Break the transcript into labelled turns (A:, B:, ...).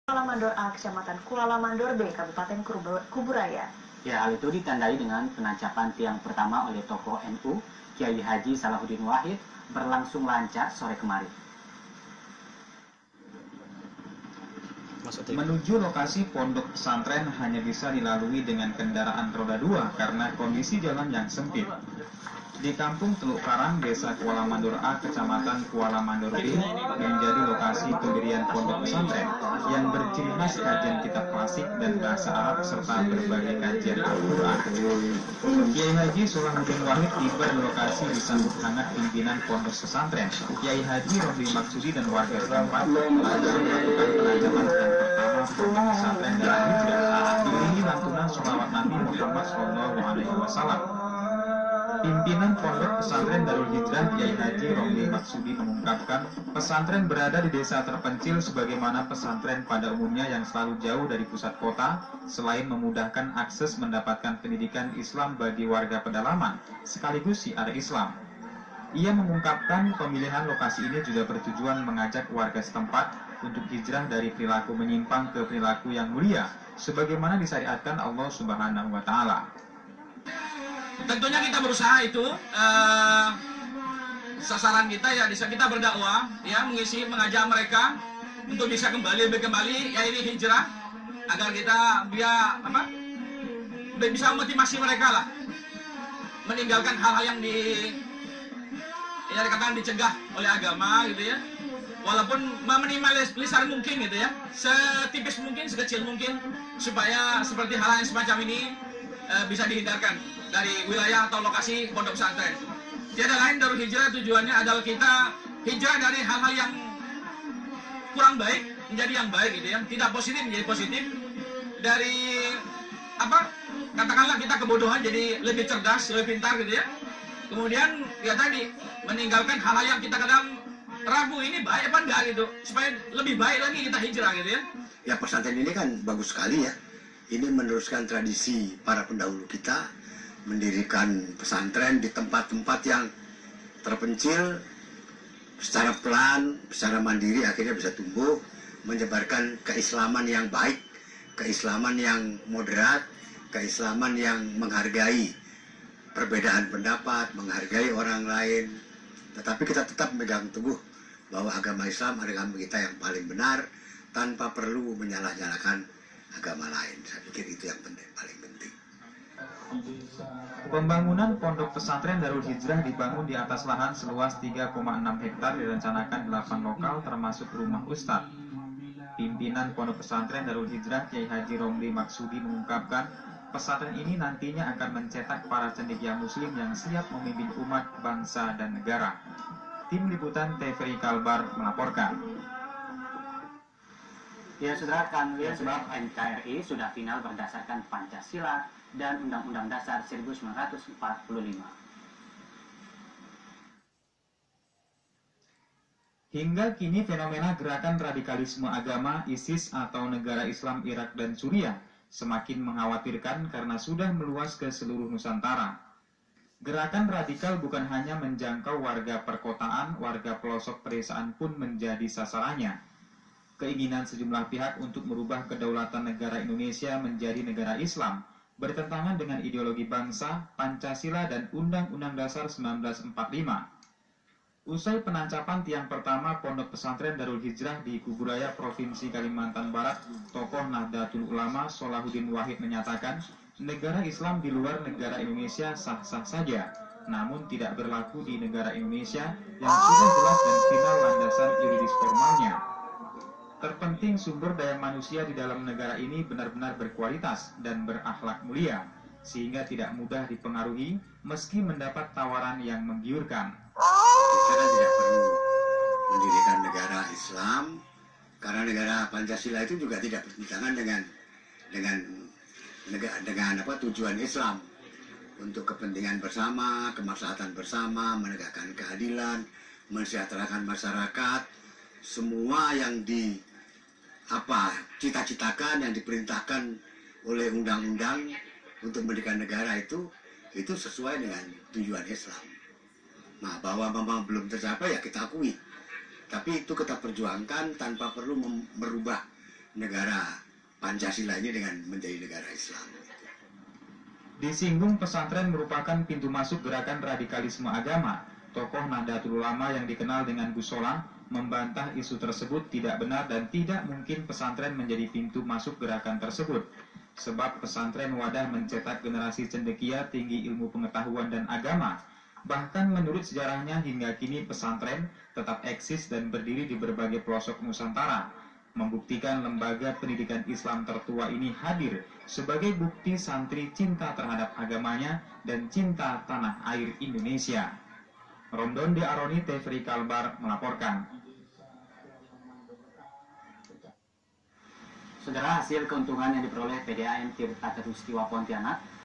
A: Kuala Mandor A, Kecamatan Kuala Mandor B, Kabupaten Kuburaya.
B: Ya, hal itu ditandai dengan penancapan tiang pertama oleh tokoh NU, Kiai Haji Salahuddin Wahid, berlangsung lancar sore kemarin.
C: Menuju lokasi pondok pesantren hanya bisa dilalui dengan kendaraan roda 2 karena kondisi jalan yang sempit. Di Kampung Teluk Karang, Desa Kuala Mandor A, Kecamatan Kuala Mandor B, menjadi lokasi pendirian pondok pesantren yang berciri khas kajian kitab klasik dan bahasa Arab serta berbagai kajian Al-Quran. Kiai Haji Salahuddin Wahid tiba di lokasi disambut hangat pimpinan pondok pesantren. Kiai Haji Romli Maksudi dan warga setempat langsung melakukan penancapan yang pertama pondok pesantren dalam hijrah, diiringi lantunan sholawat Nabi Muhammad SAW. Pimpinan Pondok Pesantren Darul Hijrah Kiai Haji Romli Maksudi mengungkapkan, pesantren berada di desa terpencil sebagaimana pesantren pada umumnya yang selalu jauh dari pusat kota, selain memudahkan akses mendapatkan pendidikan Islam bagi warga pedalaman, sekaligus syiar Islam. Ia mengungkapkan pemilihan lokasi ini juga bertujuan mengajak warga setempat untuk hijrah dari perilaku menyimpang ke perilaku yang mulia, sebagaimana disyariatkan Allah Subhanahu wa Ta'ala.
D: Tentunya kita berusaha itu sasaran kita ya bisa kita berdakwah ya, mengajak mereka untuk bisa kembali ya ini hijrah, agar kita bisa memotivasi mereka lah meninggalkan hal-hal yang dikatakan dicegah oleh agama gitu ya, walaupun meminimalisir mungkin gitu ya, setipis mungkin, sekecil mungkin, supaya seperti hal yang semacam ini bisa dihindarkan dari wilayah atau lokasi pondok pesantren. Tiada lain Darul Hijrah tujuannya adalah kita hijrah dari hal-hal yang kurang baik menjadi yang baik gitu ya, tidak positif menjadi positif, dari katakanlah kita kebodohan jadi lebih cerdas, lebih pintar gitu ya. Kemudian ya tadi meninggalkan hal-hal yang kita kadang ragu ini baik apa enggak gitu, supaya lebih baik lagi kita hijrah gitu ya.
E: Ya, pesantren ini kan bagus sekali ya. Ini meneruskan tradisi para pendahulu kita, mendirikan pesantren di tempat-tempat yang terpencil, secara pelan, secara mandiri akhirnya bisa tumbuh, menyebarkan keislaman yang baik, keislaman yang moderat, keislaman yang menghargai perbedaan pendapat, menghargai orang lain. Tetapi kita tetap memegang teguh bahwa agama Islam adalah agama kita yang paling benar, tanpa perlu menyalah-nyalahkan agama lain. Saya pikir itu yang paling penting.
C: Pembangunan pondok pesantren Darul Hijrah dibangun di atas lahan seluas 3,6 hektar, direncanakan 8 lokal termasuk rumah ustadz. Pimpinan pondok pesantren Darul Hijrah Kiai Haji Romli Maksudi mengungkapkan, pesantren ini nantinya akan mencetak para cendekia muslim yang siap memimpin umat, bangsa, dan negara. Tim Liputan TVRI Kalbar melaporkan.
B: Ya, saudara, kanwil sebab NKRI sudah final berdasarkan Pancasila dan Undang-Undang Dasar 1945.
C: Hingga kini fenomena gerakan radikalisme agama ISIS atau negara Islam Irak dan Suriah semakin mengkhawatirkan karena sudah meluas ke seluruh Nusantara. Gerakan radikal bukan hanya menjangkau warga perkotaan, warga pelosok pedesaan pun menjadi sasarannya. Keinginan sejumlah pihak untuk merubah kedaulatan negara Indonesia menjadi negara Islam bertentangan dengan ideologi bangsa, Pancasila, dan Undang-Undang Dasar 1945. Usai penancapan tiang pertama Pondok Pesantren Darul Hijrah di Kuburaya, Provinsi Kalimantan Barat, tokoh Nahdlatul Ulama Salahuddin Wahid menyatakan, negara Islam di luar negara Indonesia sah-sah saja, namun tidak berlaku di negara Indonesia yang sudah jelas dan final landasan yuridis formalnya. Terpenting sumber daya manusia di dalam negara ini benar-benar berkualitas dan berakhlak mulia, sehingga tidak mudah dipengaruhi meski mendapat tawaran yang menggiurkan.
E: Kita tidak perlu mendirikan negara Islam, karena negara Pancasila itu juga tidak bertentangan dengan tujuan Islam untuk kepentingan bersama, kemaslahatan bersama, menegakkan keadilan, mensejahterakan masyarakat. Semua yang cita-citakan, yang diperintahkan oleh undang-undang untuk mendirikan negara itu sesuai dengan tujuan Islam. Nah, bahwa memang belum tercapai ya kita akui, tapi itu kita perjuangkan tanpa perlu merubah negara Pancasila ini dengan menjadi negara Islam.
C: Disinggung pesantren merupakan pintu masuk gerakan radikalisme agama. Tokoh Nahdlatul Ulama yang dikenal dengan Gus Solah membantah isu tersebut tidak benar dan tidak mungkin pesantren menjadi pintu masuk gerakan tersebut. Sebab pesantren wadah mencetak generasi cendekia tinggi ilmu pengetahuan dan agama. Bahkan menurut sejarahnya hingga kini pesantren tetap eksis dan berdiri di berbagai pelosok Nusantara, membuktikan lembaga pendidikan Islam tertua ini hadir sebagai bukti santri cinta terhadap agamanya dan cinta tanah air Indonesia. Rondon de Aroni, Tefri Kalbar melaporkan.
B: Saudara, hasil keuntungan yang diperoleh PDAM Tirta Katulistiwa Pontianak